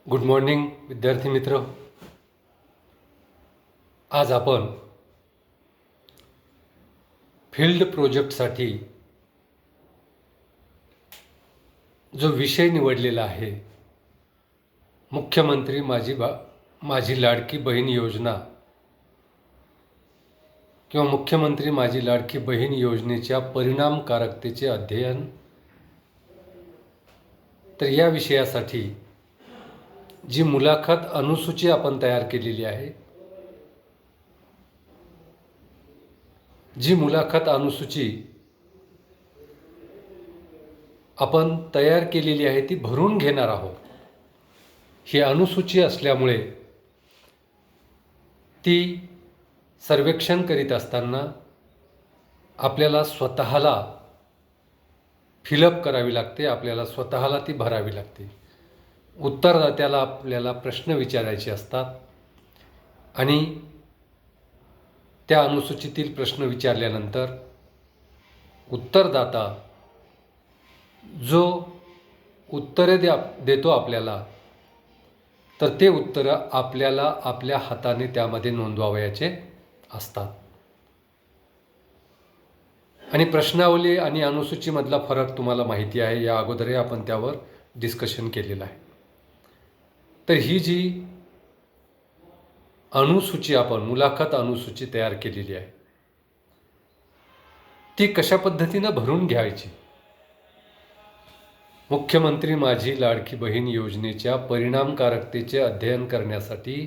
Good morning विद्यार्थी मित्र. आज आपण फील्ड प्रोजेक्टसाठी जो विषय निवडलेला आहे, मुख्यमंत्री माझी लाडकी बहीण योजना किंवा मुख्यमंत्री माझी लाडकी बहीण योजनेच्या परिणामकारकतेचे अध्ययन, तर या विषयासाठी जी मुलाखत अनुसूची आपण तयार केलेली आहे, जी मुलाखत अनुसूची आपण तयार केलेली आहे ती भरून घेणार आहोत. ही अनुसूची असल्यामुळे ती सर्वेक्षण करीत असताना आपल्याला स्वतःला फिलअप करावी लागते, आपल्याला स्वतःला ती भरावी लागते. उत्तरदात्याला आपल्याला प्रश्न विचारायचे असतात आणि त्या अनुसूचीतील प्रश्न विचारल्यानंतर उत्तरदाता जो उत्तरे देतो आपल्याला, तर ते उत्तरं आपल्याला आपल्या हाताने त्यामध्ये नोंदवावयाचे असतात. आणि प्रश्नावली आणि अनुसूचीमधला फरक तुम्हाला माहिती आहे, या अगोदरही आपण त्यावर डिस्कशन केलेलं आहे. तर ही जी अनुसूची आपण मुलाखत अनुसूची तयार केलेली आहे, ती कशा पद्धतीनं भरून घ्यायची. मुख्यमंत्री माझी लाडकी बहीण योजनेच्या परिणामकारकतेचे अध्ययन करण्यासाठी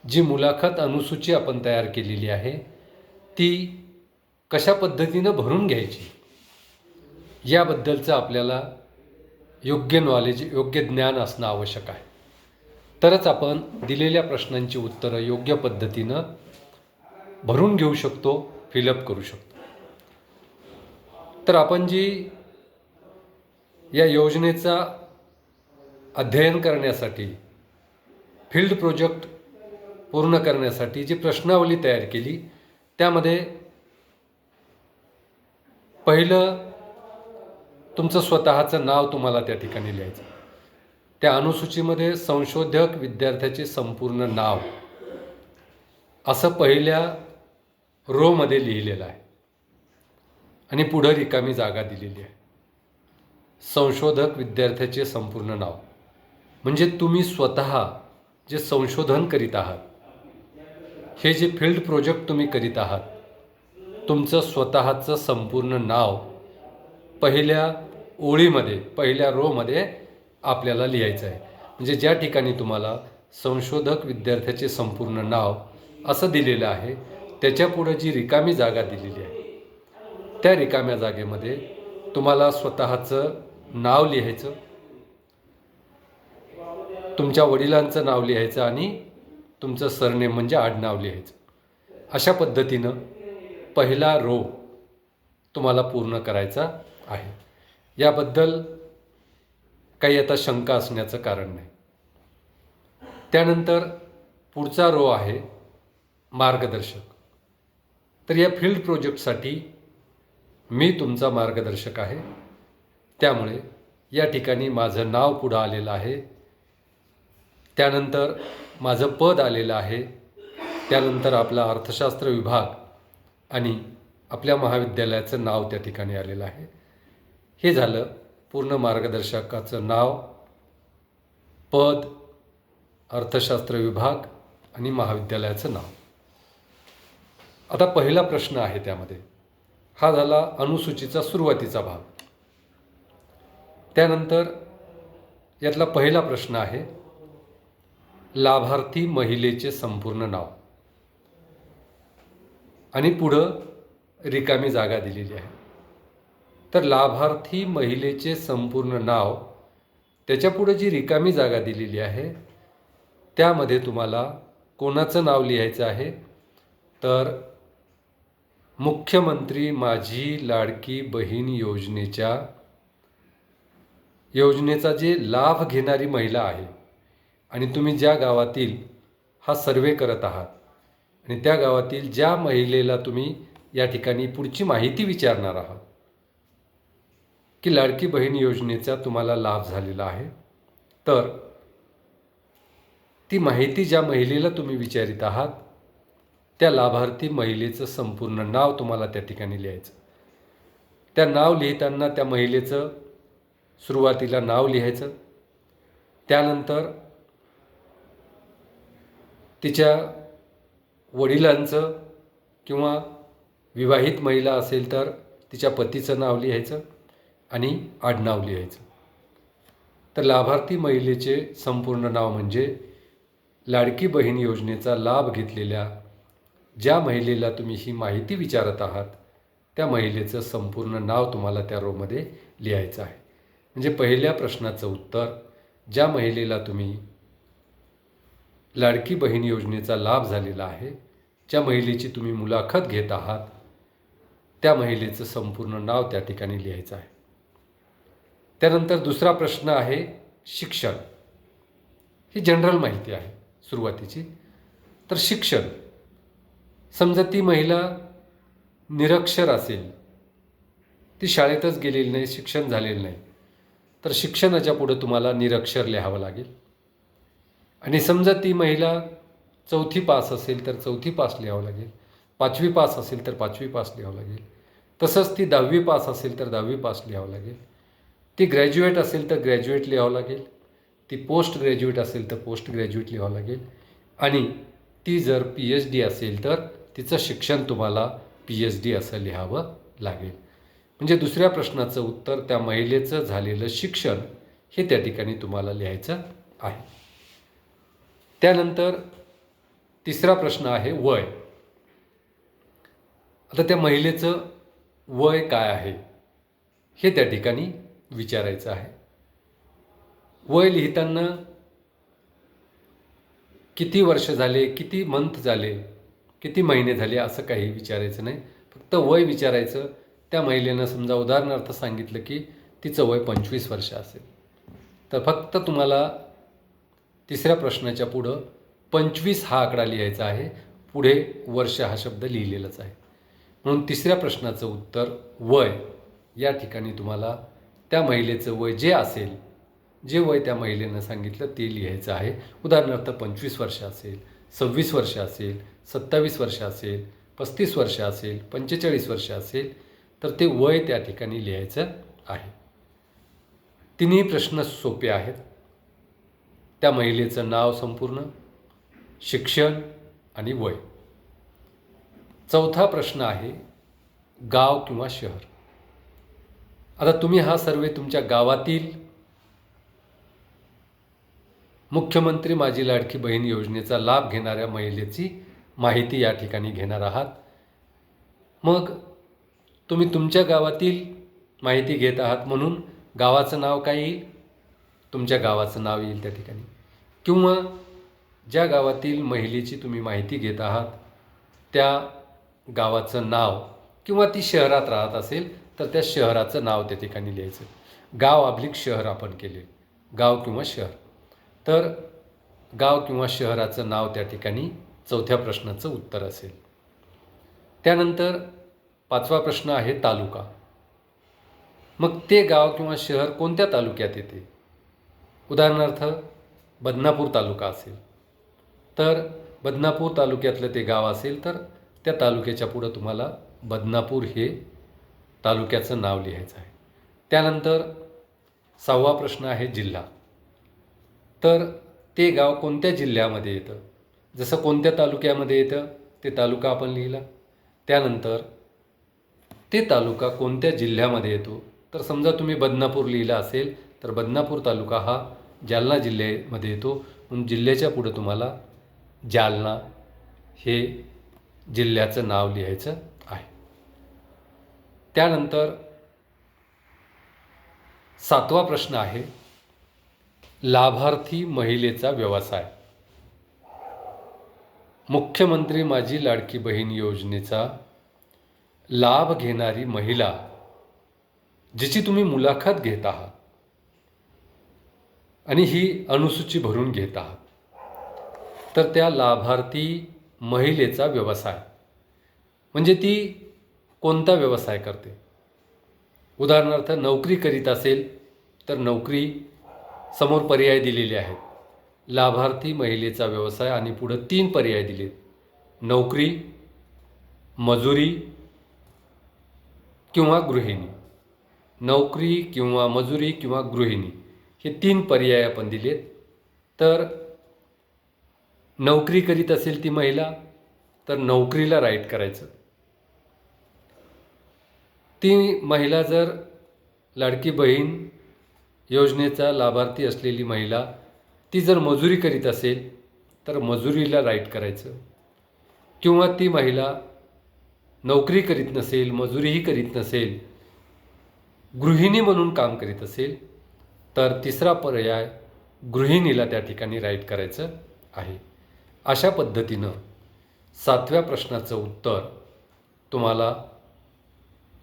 जी मुलाखत अनुसूची आपण तयार केलेली आहे, ती कशा पद्धतीनं भरून घ्यायची याबद्दलचं आपल्याला योग्य नॉलेज, योग्य ज्ञान असणं आवश्यक आहे. तरच आपण दिलेल्या प्रश्नांची उत्तरं योग्य पद्धतीनं भरून घेऊ शकतो, फिलअप करू शकतो. तर आपण जी या योजनेचा अध्ययन करण्यासाठी, फील्ड प्रोजेक्ट पूर्ण करण्यासाठी जी प्रश्नावली तयार केली, त्यामध्ये पहिलं तुमचं स्वतःचं नाव तुम्हाला त्या ठिकाणी लिहायचं. त्या अनुसूचीमध्ये संशोधक विद्यार्थ्याचे संपूर्ण नाव असं पहिल्या रोमध्ये लिहिलेलं आहे आणि पुढं रिकामी जागा दिलेली आहे. संशोधक विद्यार्थ्याचे संपूर्ण नाव म्हणजे तुम्ही स्वतः जे संशोधन करीत आहात, हे जे फील्ड प्रोजेक्ट तुम्ही करीत आहात, तुमचं स्वतःचं संपूर्ण नाव पहिल्या ओळीमध्ये, पहिल्या रोमध्ये आपल्याला लिहायचं आहे. म्हणजे ज्या ठिकाणी तुम्हाला संशोधक विद्यार्थ्याचे संपूर्ण नाव असं दिलेलं आहे, त्याच्यापुढं जी रिकामी जागा दिलेली आहे, त्या रिकाम्या जागेमध्ये तुम्हाला स्वतःचं नाव लिहायचं, तुमच्या वडिलांचं नाव लिहायचं आणि तुमचं सरनेम म्हणजे आडनाव लिहायचं. अशा पद्धतीनं पहिला रो तुम्हाला पूर्ण करायचा आहे. याबद्दल काही आता शंका असण्याचं कारण नाही. त्यानंतर पुढचा रो आहे मार्गदर्शक. तर या फील्ड प्रोजेक्टसाठी मी तुमचा मार्गदर्शक आहे, त्यामुळे या ठिकाणी माझं नाव पुढं आलेलं आहे, त्यानंतर माझं पद आलेलं आहे, त्यानंतर आपला अर्थशास्त्र विभाग आणि आपल्या महाविद्यालयाचं नाव त्या ठिकाणी आलेलं आहे. हे झालं पूर्ण मार्गदर्शकाचं नाव, पद, अर्थशास्त्र विभाग आणि महाविद्यालयाचं नाव. आता पहिला प्रश्न आहे त्यामध्ये, हा झाला अनुसूचीचा सुरुवातीचा भाग. त्यानंतर यातला पहिला प्रश्न आहे लाभार्थी महिलेचे संपूर्ण नाव आणि पुढं रिकामी जागा दिलेली आहे. तर लाभार्थी महिलेचे संपूर्ण नाव, त्याच्यापुढे जी रिकामी जागा दिलेली आहे, त्यामध्ये तुम्हाला कोणाचं नाव लिहायचं आहे, तर मुख्यमंत्री माझी लाडकी बहीण योजनेचा जे लाभ घेणारी महिला आहे आणि तुम्ही ज्या गावातील हा सर्वे करत आहात आणि त्या गावातील ज्या महिलेला तुम्ही या ठिकाणी पुढची माहिती विचारणार आहात की लाडकी बहीण योजनेचा तुम्हाला लाभ झालेला आहे, तर ती माहिती ज्या महिलेला तुम्ही विचारित आहात त्या लाभार्थी महिलेचं संपूर्ण नाव तुम्हाला त्या ठिकाणी लिहायचं. त्या नाव लिहिताना त्या महिलेचं सुरुवातीला नाव लिहायचं. त्यानंतर तिच्या वडिलांचं किंवा विवाहित महिला असेल तर तिच्या पतीचं नाव लिहायचं आणि आडनाव लिहायचं. तर लाभार्थी महिलेचे संपूर्ण नाव म्हणजे लाडकी बहीण योजनेचा लाभ घेतलेल्या ज्या महिलेला तुम्ही ही माहिती विचारत आहात त्या महिलेचं संपूर्ण नाव तुम्हाला त्या रोमध्ये लिहायचं आहे. म्हणजे पहिल्या प्रश्नाचं उत्तर, ज्या महिलेला तुम्ही लाडकी बहीण योजनेचा लाभ झालेला आहे, ज्या महिलेची तुम्ही मुलाखत घेत आहात त्या महिलेचं संपूर्ण नाव त्या ठिकाणी लिहायचं आहे. त्यानंतर दुसरा प्रश्न आहे शिक्षण. ही जनरल माहिती आहे सुरुवातीची. तर शिक्षण, समजा ती महिला निरक्षर असेल, ती शाळेतच गेलेली नाही, शिक्षण झालेलं नाही, तर शिक्षणाच्या पुढं तुम्हाला निरक्षर लिहावं लागेल. आणि समजा ती महिला 4थी पास असेल तर 4थी पास लिहावं लागेल, 5वी पास असेल तर 5वी पास लिहावं लागेल. तसंच ती 10वी पास असेल तर 10वी पास लिहावं लागेल. ती ग्रॅज्युएट असेल तर ग्रॅज्युएट लिहावं लागेल. ती पोस्ट ग्रॅज्युएट असेल तर पोस्ट ग्रॅज्युएट लिहावं लागेल. आणि ती जर PhD असेल तर तिचं शिक्षण तुम्हाला PhD असं लिहावं लागेल. म्हणजे दुसऱ्या प्रश्नाचं उत्तर, त्या महिलेचं झालेलं शिक्षण हे त्या ठिकाणी तुम्हाला लिहायचं आहे. त्यानंतर तिसरा प्रश्न आहे वय. आता त्या महिलेचं वय काय आहे हे त्या ठिकाणी विचारायचं आहे. वय लिहिताना किती वर्ष झाले, किती मंथ झाले, किती महिने झाले असं काही विचारायचं नाही. फक्त वय विचारायचं. त्या महिलेनं समजा उदाहरणार्थ सांगितलं की तिचं वय 25 वर्ष असेल, तर फक्त तुम्हाला तिसऱ्या प्रश्नाच्या पुढं 25 हा आकडा लिहायचा आहे. पुढे वर्ष हा शब्द लिहिलेलाच आहे. म्हणून तिसऱ्या प्रश्नाचं उत्तर वय या ठिकाणी तुम्हाला त्या महिलेचं वय जे असेल, जे वय त्या महिलेनं सांगितलं ते लिहायचं आहे. उदाहरणार्थ 25 वर्ष असेल, 26 वर्ष असेल, 27 वर्ष असेल, 35 वर्ष असेल, 45 वर्ष असेल, तर ते वय त्या ठिकाणी लिहायचं आहे. तिन्ही प्रश्न सोपे आहेत. त्या महिलेचं नाव संपूर्ण, शिक्षण आणि वय. चौथा प्रश्न आहे गाव किंवा शहर. आता तुम्ही हा सर्वे तुमच्या गावातील मुख्यमंत्री माझी लाडकी बहीण योजनेचा लाभ घेणाऱ्या महिलेची माहिती या ठिकाणी घेणार आहात. मग तुम्ही तुमच्या गावातील माहिती घेत आहात म्हणून गावाचं नाव काय येईल? तुमच्या गावाचं नाव येईल त्या ठिकाणी. किंवा ज्या गावातील महिलेची तुम्ही माहिती घेत आहात त्या गावाचं नाव, किंवा ती शहरात राहत असेल तर त्या शहराचं नाव त्या ठिकाणी लिहायचं. गाव अब्लिक शहर आपण केले, गाव किंवा शहर. तर गाव किंवा शहराचं नाव त्या ठिकाणी चौथ्या प्रश्नाचं उत्तर असेल. त्यानंतर पाचवा प्रश्न आहे तालुका. मग ते गाव किंवा शहर कोणत्या तालुक्यात येते? उदाहरणार्थ बदनापूर तालुका असेल तर बदनापूर तालुक्यातलं ते गाव असेल तर त्या तालुक्याच्या पुढं तुम्हाला बदनापूर हे तालुक्याचं नाव लिहायचं आहे. त्यानंतर 6वा प्रश्न आहे जिल्हा. तर ते गाव कोणत्या जिल्ह्यामध्ये येतं? जसं कोणत्या तालुक्यामध्ये येतं ते तालुका आपण लिहिला. त्यानंतर ते तालुका कोणत्या जिल्ह्यामध्ये येतो? तर समजा तुम्ही बदनापूर लिहिला असेल तर बदनापूर तालुका हा जालना जिल्ह्यामध्ये येतो, म्हणून जिल्ह्याच्या पुढं तुम्हाला जालना हे जिल्ह्याचं नाव लिहायचं आहे. त्यानंतर 7वा प्रश्न आहे लाभार्थी महिलेचा व्यवसाय. मुख्यमंत्री माझी लाडकी बहीण योजनेचा लाभ घेणारी महिला जिची तुम्ही मुलाखत घेत आहात आणि ही अनुसूची भरून घेत आहात, तर त्या लाभार्थी महिलेचा व्यवसाय म्हणजे ती कोणता व्यवसाय करते. उदाहरणार्थ नोकरी करीत असेल तर नोकरी समोर पर्याय दिलेले आहेत. लाभार्थी महिलेचा व्यवसाय आणि पुढं 3 पर्याय दिलेत. नोकरी, मजुरी किंवा गृहिणी. नोकरी किंवा मजुरी किंवा गृहिणी हे 3 पर्याय आपण दिलेत. तर नोकरी करीत असेल ती महिला तर नोकरीला राईट करायचं. ती महिला जर लाडकी बहीण योजनेचा लाभार्थी असलेली महिला ती जर मजुरी करीत असेल तर मजुरीला राईट करायचं. किंवा ती महिला नोकरी करीत नसेल, मजुरीही करीत नसेल, गृहिणी म्हणून काम करीत असेल तर तिसरा पर्याय गृहिणीला त्या ठिकाणी राईट करायचं आहे. अशा पद्धतीनं 7व्या प्रश्नाचं उत्तर तुम्हाला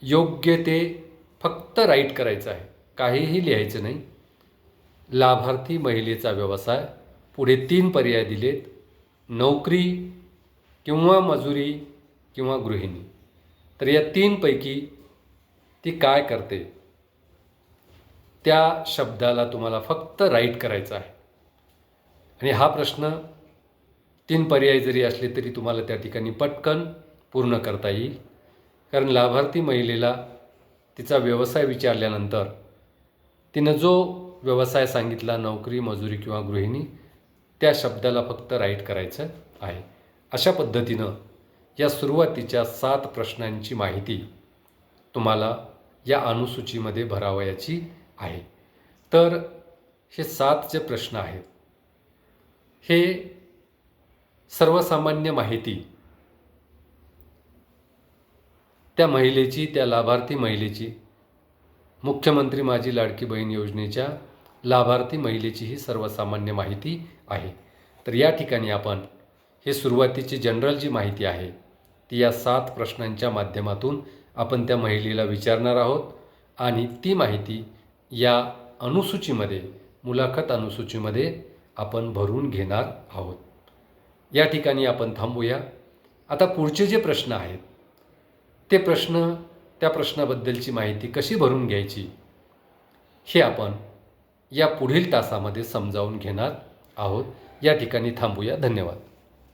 योग्य ते फक्त राईट करायचं आहे, काहीही लिहायचं नाही. लाभार्थी महिलेचा व्यवसाय, पुढे 3 पर्याय दिलेत, नोकरी किंवा मजुरी किंवा गृहिणी. तर या 3 पैकी ती काय करते त्या शब्दाला तुम्हाला फक्त राईट करायचं आहे. आणि हा प्रश्न 3 पर्याय जरी असले तरी तुम्हाला त्या ठिकाणी पटकन पूर्ण करता येईल. कारण लाभार्थी महिलेला तिचा व्यवसाय विचारल्यानंतर तिनं जो व्यवसाय सांगितला, नोकरी, मजुरी किंवा गृहिणी, त्या शब्दाला फक्त राईट करायचं आहे. अशा पद्धतीनं या सुरुवातीच्या 7 प्रश्नांची माहिती तुम्हाला या अनुसूचीमध्ये भरावयाची आहे. तर हे 7 जे प्रश्न आहेत हे सर्वसामान्य माहिती त्या महिलेची, त्या लाभार्थी महिलेची, मुख्यमंत्री माझी लाडकी बहीण योजनेच्या लाभार्थी महिलेची ही सर्वसामान्य माहिती आहे. तर या ठिकाणी आपण हे सुरुवातीची जनरल जी माहिती आहे ती या 7 प्रश्नांच्या माध्यमातून आपण त्या महिलेला विचारणार आहोत आणि ती माहिती या अनुसूचीमध्ये, मुलाखत अनुसूचीमध्ये आपण भरून घेणार आहोत. या ठिकाणी आपण थांबूया. आता पुढचे जे प्रश्न आहेत ते प्रश्न, त्या प्रश्नाबद्दलची माहिती कशी भरून घ्यायची हे आपण या पुढील तासामध्ये समजावून घेणार आहोत. या ठिकाणी थांबूया. धन्यवाद.